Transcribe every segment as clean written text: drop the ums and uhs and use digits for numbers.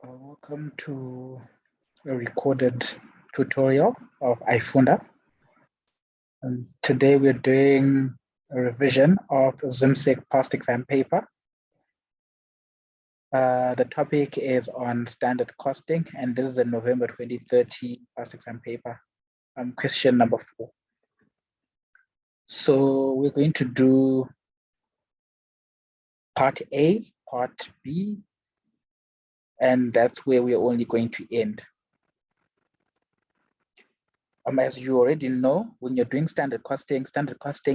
Welcome to a recorded tutorial of iFunda. Today we're doing a revision of ZIMSEC past exam paper. The topic is on standard costing, and this is a November 2030 past exam paper, question number 4. So we're going to do part A, part B, and that's where we're only going to end. As you already know, when you're doing standard costing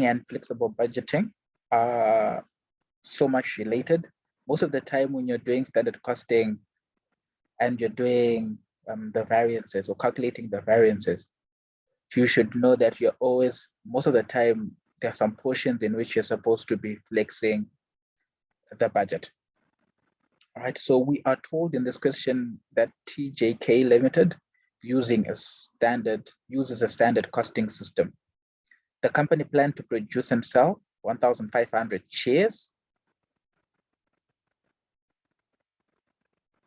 and flexible budgeting are so much related. Most of the time when you're doing standard costing and you're doing the variances or calculating the variances, you should know that you're always, most of the time, there are some portions in which you're supposed to be flexing the budget. All right, so we are told in this question that TJK Limited uses a standard costing system. The company planned to produce and sell 1,500 shares.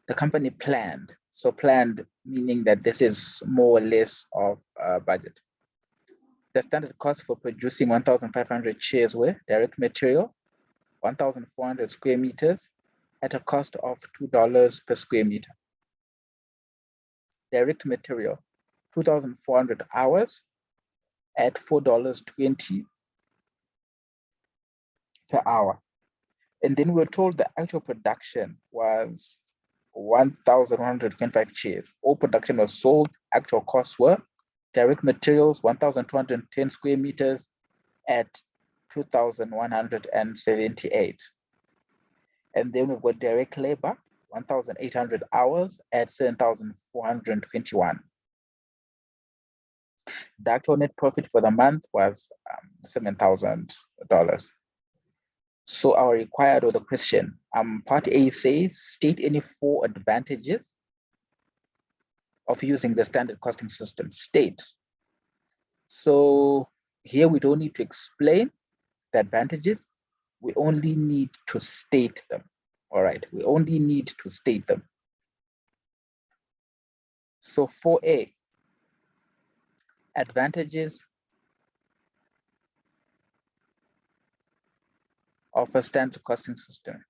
The company planned, so planned meaning that this is more or less of a budget. The standard cost for producing 1,500 shares were direct material, 1,400 square meters at a cost of $2 per square meter. Direct material, 2,400 hours at $4.20 per hour. And then we're told the actual production was 1,125 shares. All production was sold. Actual costs were direct materials, 1,210 square meters at 2,178. And then we've got direct labor, 1,800 hours at 7,421. The actual net profit for the month was $7,000. So our required or the question, part A says, state any 4 advantages of using the standard costing system. State. So here we don't need to explain the advantages. We only need to state them. All right, we only need to state them. So 4A, advantages of a standard costing system.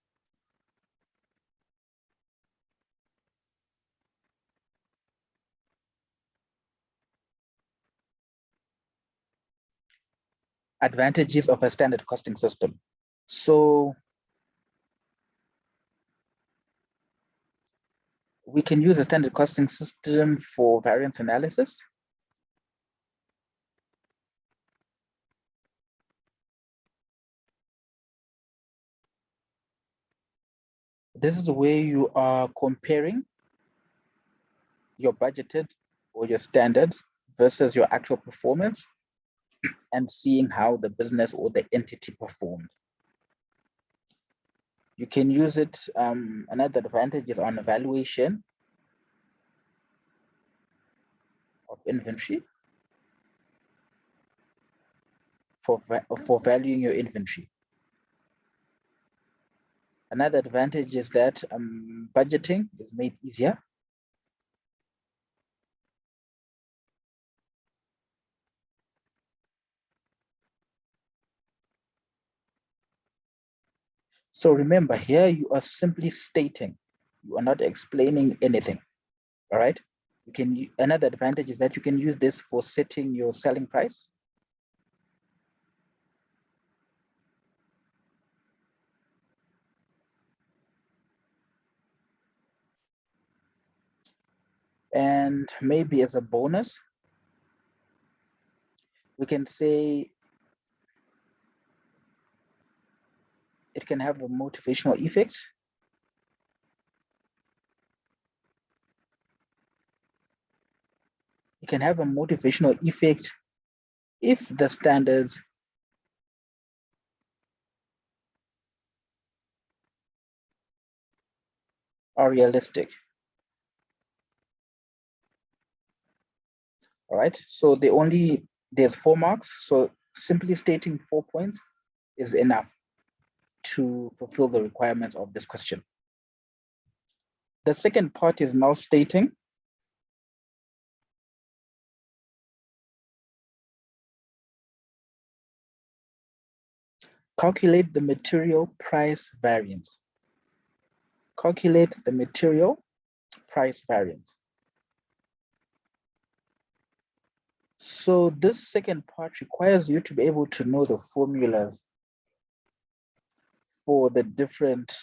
Advantages of a standard costing system. So we can use a standard costing system for variance analysis. This is where you are comparing your budgeted or your standard versus your actual performance and seeing how the business or the entity performed. You can use it, another advantage is on evaluation of inventory for valuing your inventory. Another advantage is that budgeting is made easier. So remember, here you are simply stating, you are not explaining anything. All right. You can, another advantage is that you can use this for setting your selling price. And maybe as a bonus, we can say it can have a motivational effect. It can have a motivational effect if the standards are realistic. All right, so there's 4 marks. So simply stating 4 points is enough to fulfill the requirements of this question. The second part is now stating calculate the material price variance. Calculate the material price variance. So this second part requires you to be able to know the formulas for the different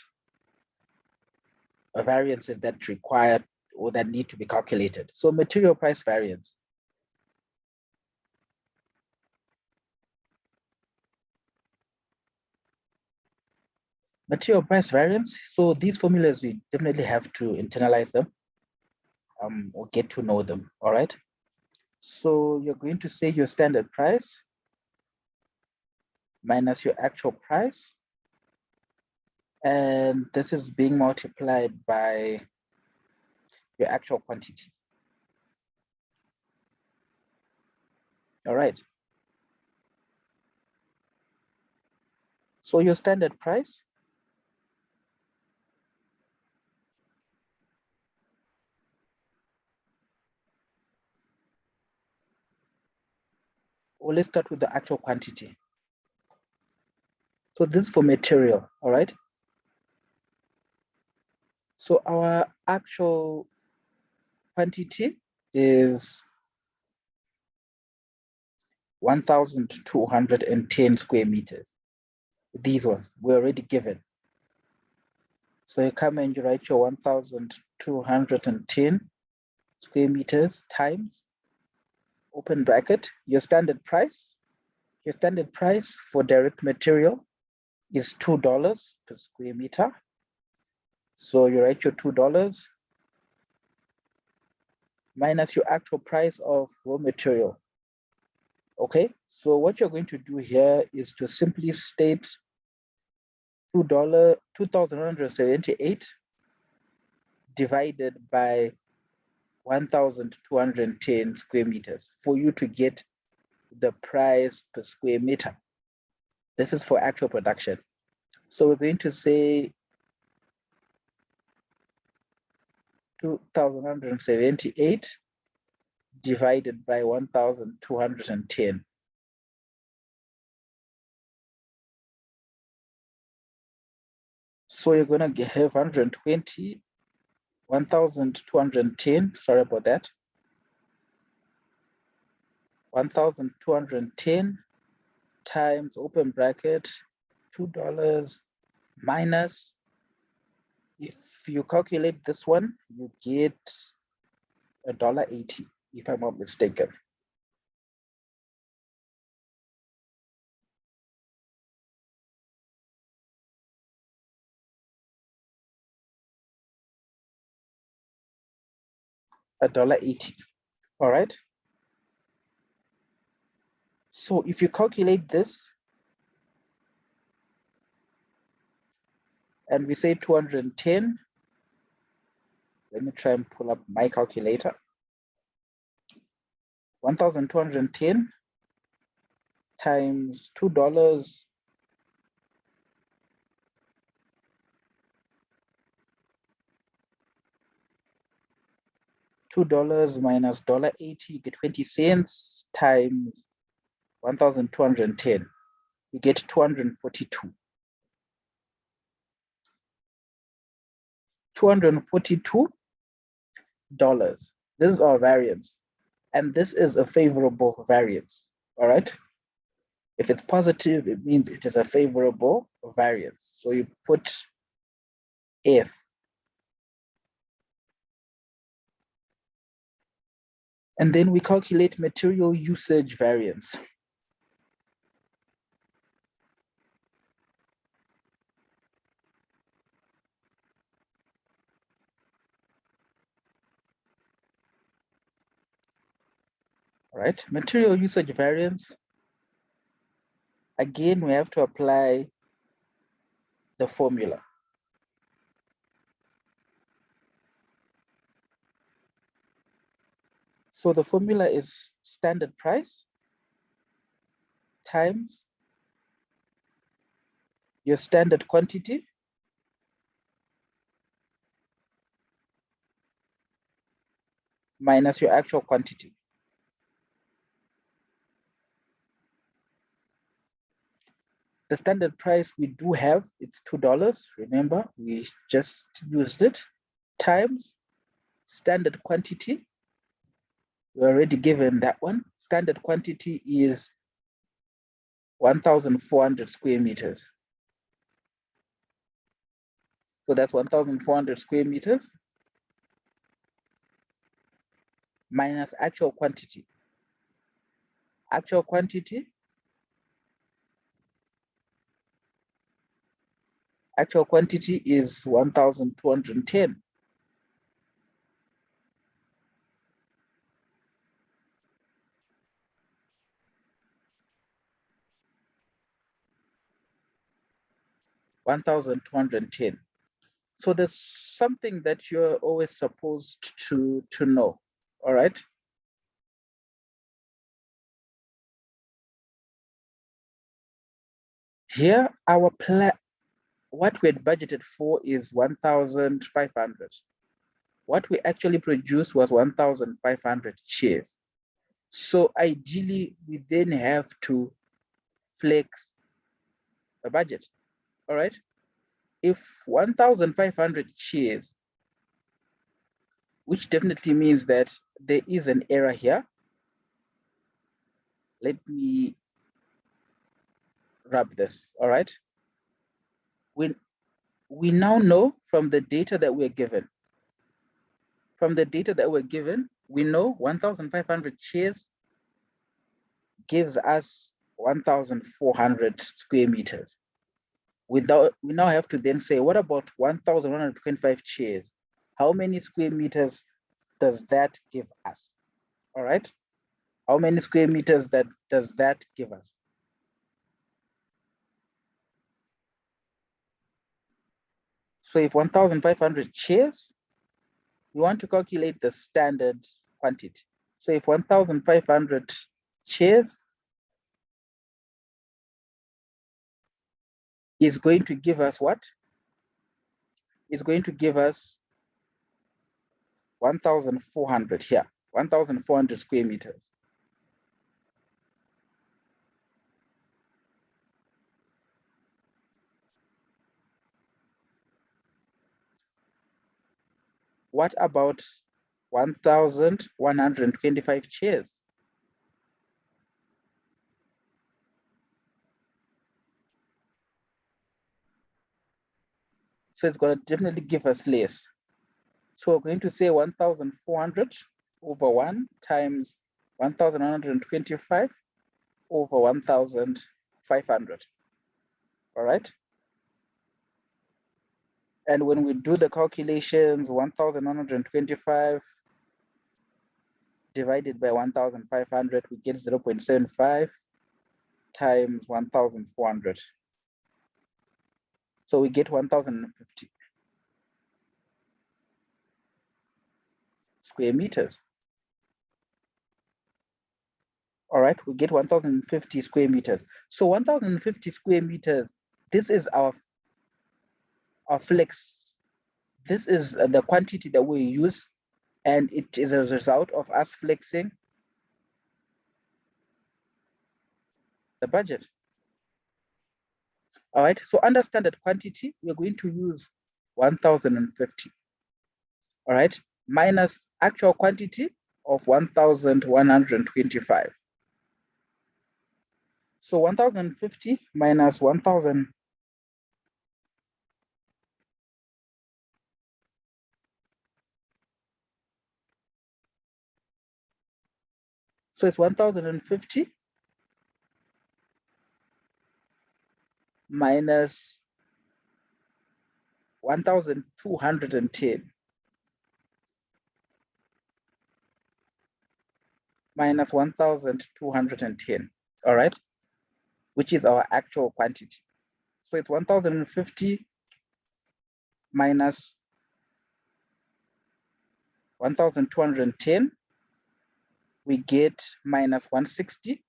variances that require or that need to be calculated. So material price variance. Material price variance. So these formulas, we definitely have to internalize them or get to know them, all right? So you're going to say your standard price minus your actual price. And this is being multiplied by your actual quantity. All right. So your standard price well, let's start with the actual quantity. So this is for material, all right? So our actual quantity is 1,210 square meters. These ones were already given. So you come and you write your 1,210 square meters times, open bracket, your standard price. Your standard price for direct material is $2 per square meter. So you write your $2 minus your actual price of raw material. Okay, so what you're going to do here is to simply state $2,178 divided by 1,210 square meters for you to get the price per square meter. This is for actual production. So we're going to say 2,178 divided by 1,210. So you're going to have 120, 1,210, sorry about that. 1,210 times open bracket $2 minus, if you calculate this one, you get $1.80, if I'm not mistaken. $1.80. All right. So if you calculate this, and we say 210, let me try and pull up my calculator. 1,210 times $2 minus $1.80, you get 20 cents times 1,210, you get 242. $242. This is our variance. And this is a favorable variance. All right. If it's positive, it means it is a favorable variance. So you put F. And then we calculate material usage variance. All right, material usage variance. Again, we have to apply the formula. So the formula is standard price times your standard quantity minus your actual quantity. The standard price we do have, it's $2. Remember, we just used it, times standard quantity. We're already given that one. Standard quantity is 1,400 square meters. So that's 1,400 square meters minus actual quantity. Actual quantity is 1,210. $1,210. So there's something that you're always supposed to know. All right. Here, our plan, what we had budgeted for is 1,500. What we actually produced was 1,500 shares. So ideally, we then have to flex the budget. All right. If 1,500 shares, which definitely means that there is an error here. Let me wrap this. All right. We now know from the data that we're given. From the data that we're given, we know 1,500 shares gives us 1,400 square meters. We now have to then say, what about 1,125 shares? How many square meters does that give us? All right. How many square meters does that give us? So if 1,500 shares, we want to calculate the standard quantity. So if 1,500 shares is going to give us what? Is going to give us 1,400 here, 1,400 square meters. What about 1,125 shares? So it's going to definitely give us less. So we're going to say 1,400 over 1 times 1,125 over 1,500. All right. And when we do the calculations, 1,125 divided by 1,500, we get 0.75 times 1,400. So we get 1,050 square meters. All right, we get 1,050 square meters. So 1,050 square meters, this is our flex. This is the quantity that we use, and it is a result of us flexing the budget. All right, so under standard quantity, we're going to use 1,050. All right, minus actual quantity of 1,125. So 1,050 minus 1,000. So it's 1,050 minus 1,210 minus 1,210, all right, which is our actual quantity. So it's 1,050 minus 1,210, we get minus 160.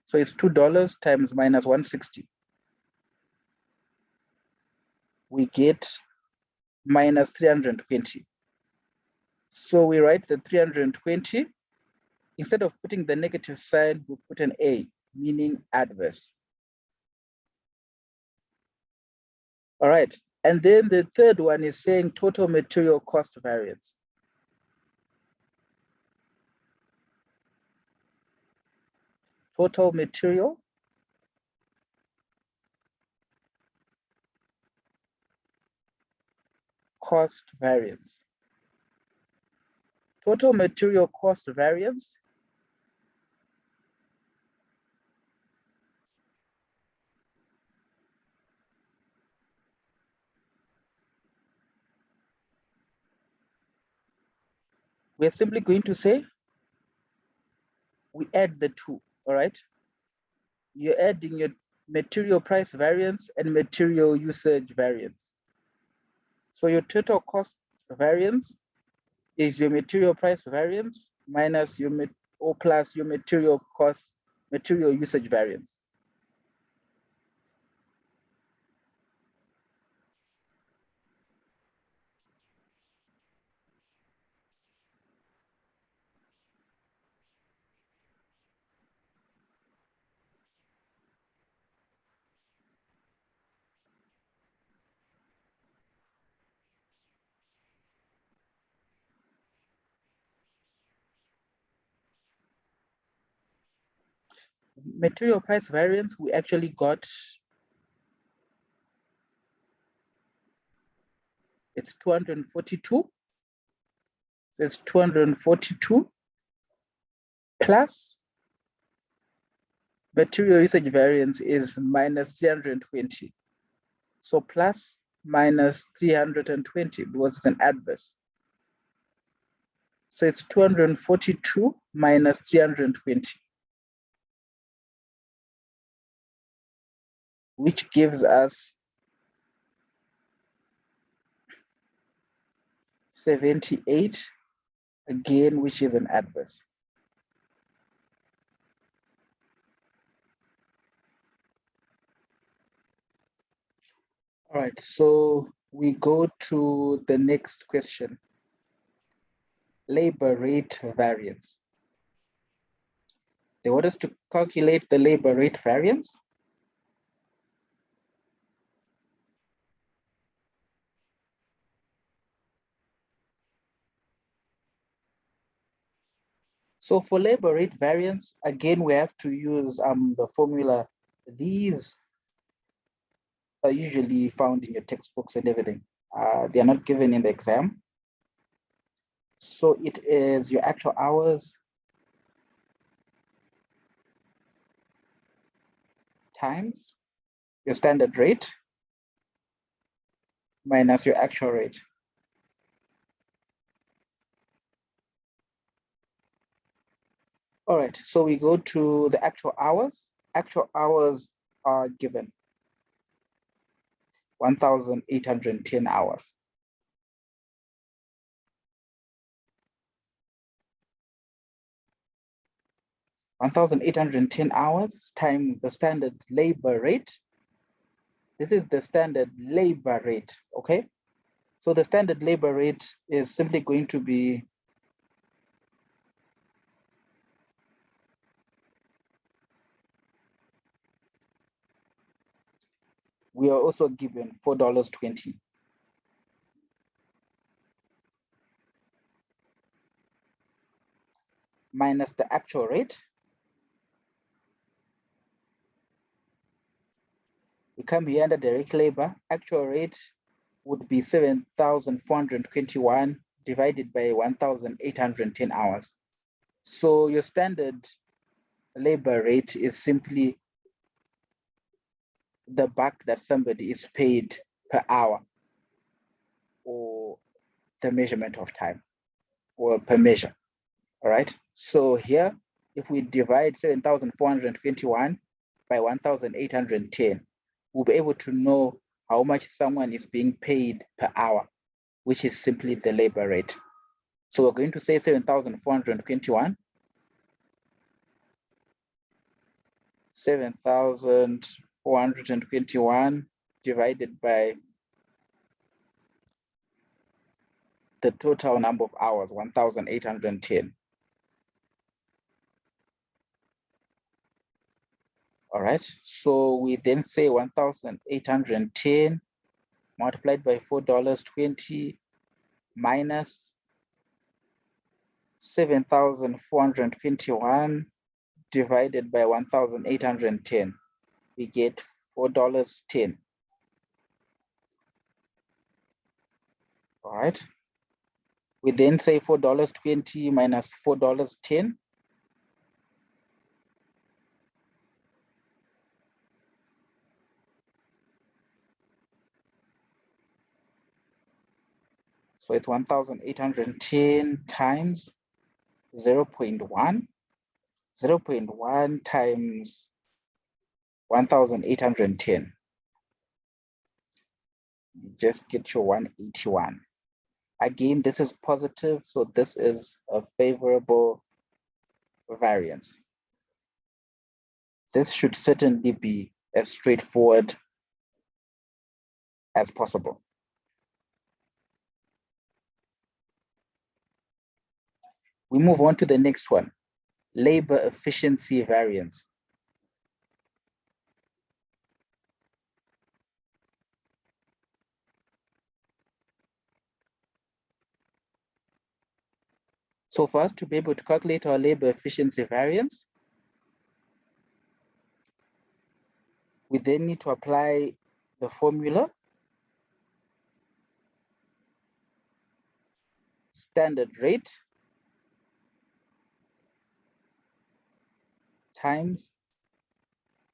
So it's $2 times minus 160. We get minus 320. So we write the 320. Instead of putting the negative sign, we put an A, meaning adverse. All right. And then the third one is saying total material cost variance. Total material cost variance. Total material cost variance we're simply going to say we add the two, all right? You're adding your material price variance and material usage variance. So your total cost variance is your material price variance minus your or plus your material cost, material usage variance. Material price variance, we actually got, it's 242. It's 242 plus material usage variance is minus 320. So plus minus 320 because it's an adverse. So it's 242 minus 320, which gives us 78 again, which is an adverse. All right, so we go to the next question. Labor rate variance. They want us to calculate the labor rate variance. So for labor rate variance, again, we have to use the formula. These are usually found in your textbooks and everything. They are not given in the exam. So it is your actual hours times your standard rate minus your actual rate. All right, so we go to the actual hours. Actual hours are given 1,810 hours. 1,810 hours times the standard labor rate. This is the standard labor rate, okay? So the standard labor rate is simply going to be we are also given $4.20. Minus the actual rate. We come here under direct labor. Actual rate would be 7,421 divided by 1,810 hours. So your standard labor rate is simply the buck that somebody is paid per hour, or the measurement of time, or per measure. All right. So here, if we divide 7,421 by 1,810, we'll be able to know how much someone is being paid per hour, which is simply the labor rate. So we're going to say 7,421, 7,421 divided by the total number of hours, 1,810. All right, so we then say 1,810 multiplied by $4.20 minus 7,421 divided by 1,810. We get $4.10. All right. We then say $4.20 minus $4.10. So it's 1,810 times 0.1. 0.1 times 1,810. You just get your 181. Again, this is positive, so this is a favorable variance. This should certainly be as straightforward as possible. We move on to the next one, labor efficiency variance. So for us to be able to calculate our labor efficiency variance, we then need to apply the formula, standard rate times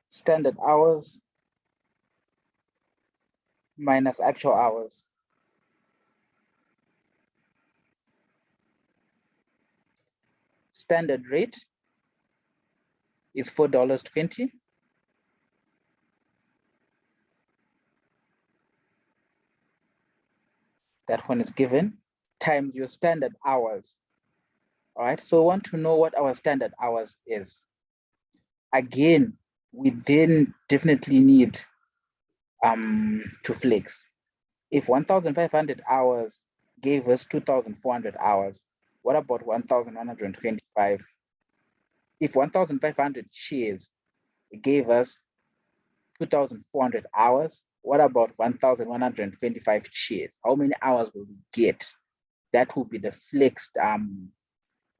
standard hours minus actual hours. Standard rate is $4.20. That one is given, times your standard hours. All right, so we want to know what our standard hours is. Again, we then definitely need to flex. If 1,500 hours gave us 2,400 hours, what about 1,125? If 1,500 shares gave us 2,400 hours, what about 1,125 shares? How many hours will we get? That will be the flexed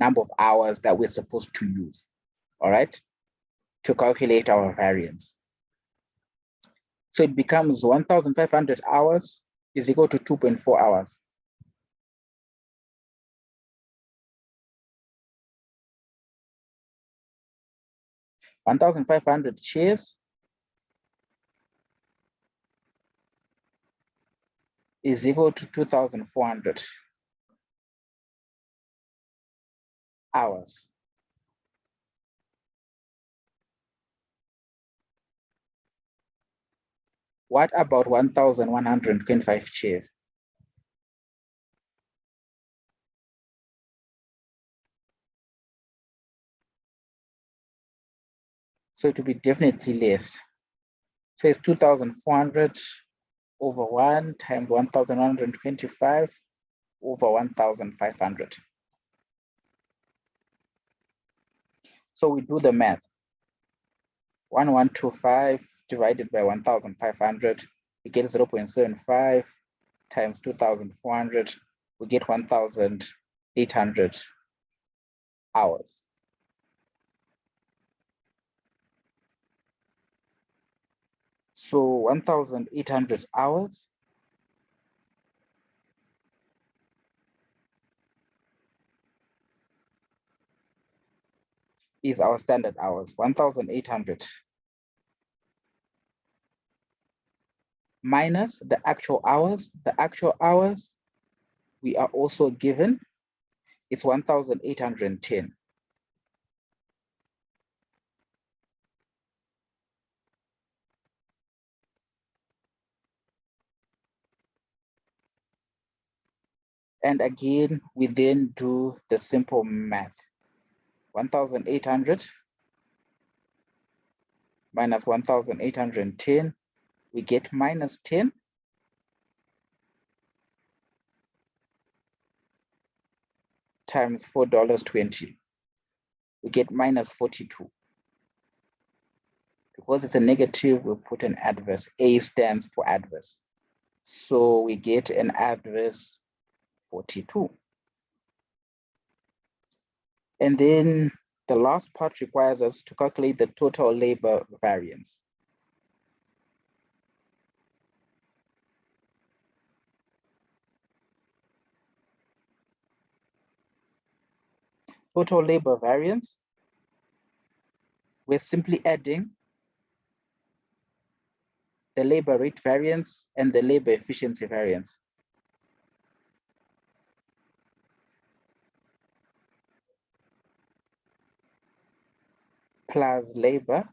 number of hours that we're supposed to use, all right, to calculate our variance. So it becomes 1,500 hours is equal to 2.4 hours. $1,500 shares is equal to 2,400 hours. What about 1,125 shares? So it will be definitely less. So it's 2,400 over 1 times 1,125 over 1,500. So we do the math. 1,125 divided by 1,500, we get 0.75 times 2,400, we get 1,800 hours. So 1,800 hours is our standard hours, 1,800 minus the actual hours. The actual hours we are also given, it's 1,810. And again, we then do the simple math. 1,800 minus 1,810, we get minus 10. times $4.20. We get minus 42. Because it's a negative, we put an adverse. A stands for adverse. So we get an adverse 42. And then the last part requires us to calculate the total labor variance. Total labor variance, we're simply adding the labor rate variance and the labor efficiency variance. Plus labor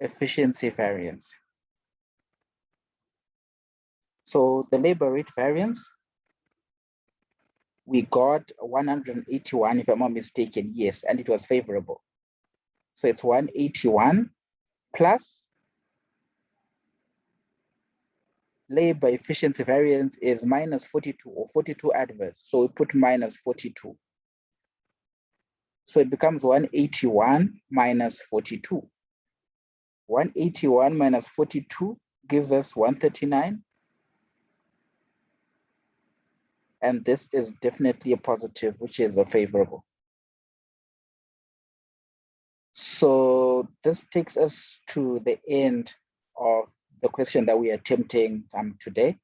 efficiency variance. So the labor rate variance, we got 181, if I'm not mistaken, yes, and it was favorable. So it's 181 plus labor efficiency variance is minus 42 or 42 adverse. So we put minus 42. So it becomes 181 minus 42. 181 minus 42 gives us 139. And this is definitely a positive, which is a favorable. So this takes us to the end of the question that we are attempting today.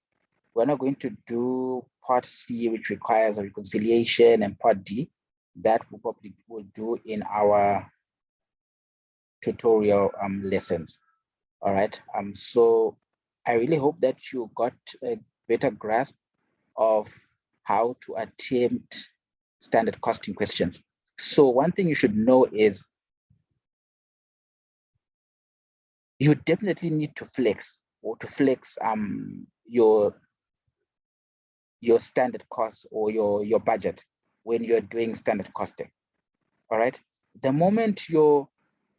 We're not going to do part C, which requires a reconciliation, and part D, that we probably will do in our tutorial lessons. All right. So I really hope that you got a better grasp of how to attempt standard costing questions. So one thing you should know is you definitely need to flex your standard cost or your budget when you're doing standard costing. All right. The moment your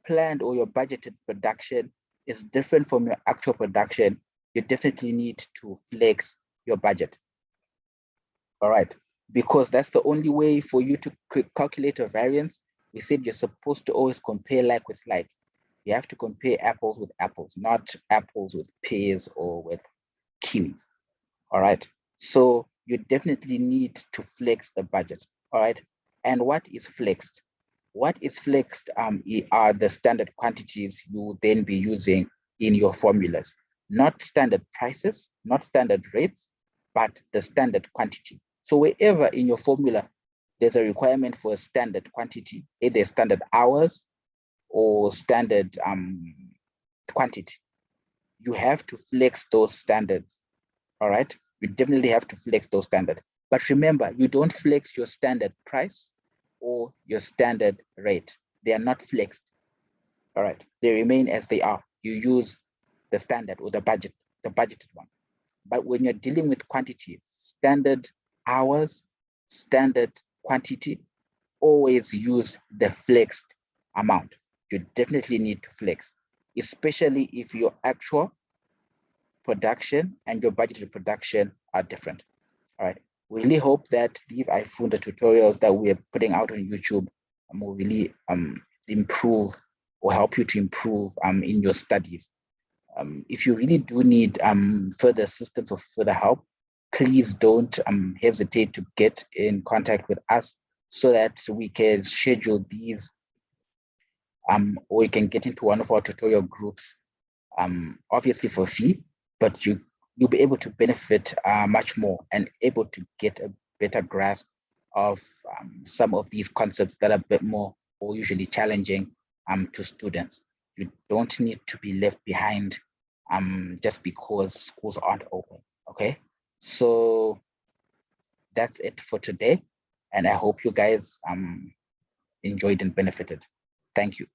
planned or your budgeted production is different from your actual production, you definitely need to flex your budget. All right, because that's the only way for you to calculate a variance. We said you're supposed to always compare like with like. You have to compare apples with apples, not apples with pears or with kiwis. All right, so you definitely need to flex the budget. All right, and what is flexed? What is flexed are the standard quantities you will then be using in your formulas, not standard prices, not standard rates, but the standard quantity. So wherever in your formula, there's a requirement for a standard quantity, either standard hours or standard quantity, you have to flex those standards. All right, you definitely have to flex those standards. But remember, you don't flex your standard price or your standard rate. They are not flexed. All right, they remain as they are. You use the standard or the budgeted one. But when you're dealing with quantities, standard hours, standard quantity, always use the flexed amount. You definitely need to flex, especially if your actual production and your budgeted production are different. All right. We really hope that these iFunda tutorials that we are putting out on YouTube will really improve or help you to improve in your studies. If you really do need further assistance or further help, please don't hesitate to get in contact with us so that we can schedule these or you can get into one of our tutorial groups, obviously for fee, but you'll be able to benefit much more and able to get a better grasp of some of these concepts that are a bit more or usually challenging to students. You don't need to be left behind just because schools aren't open, okay? So that's it for today. And I hope you guys enjoyed and benefited. Thank you.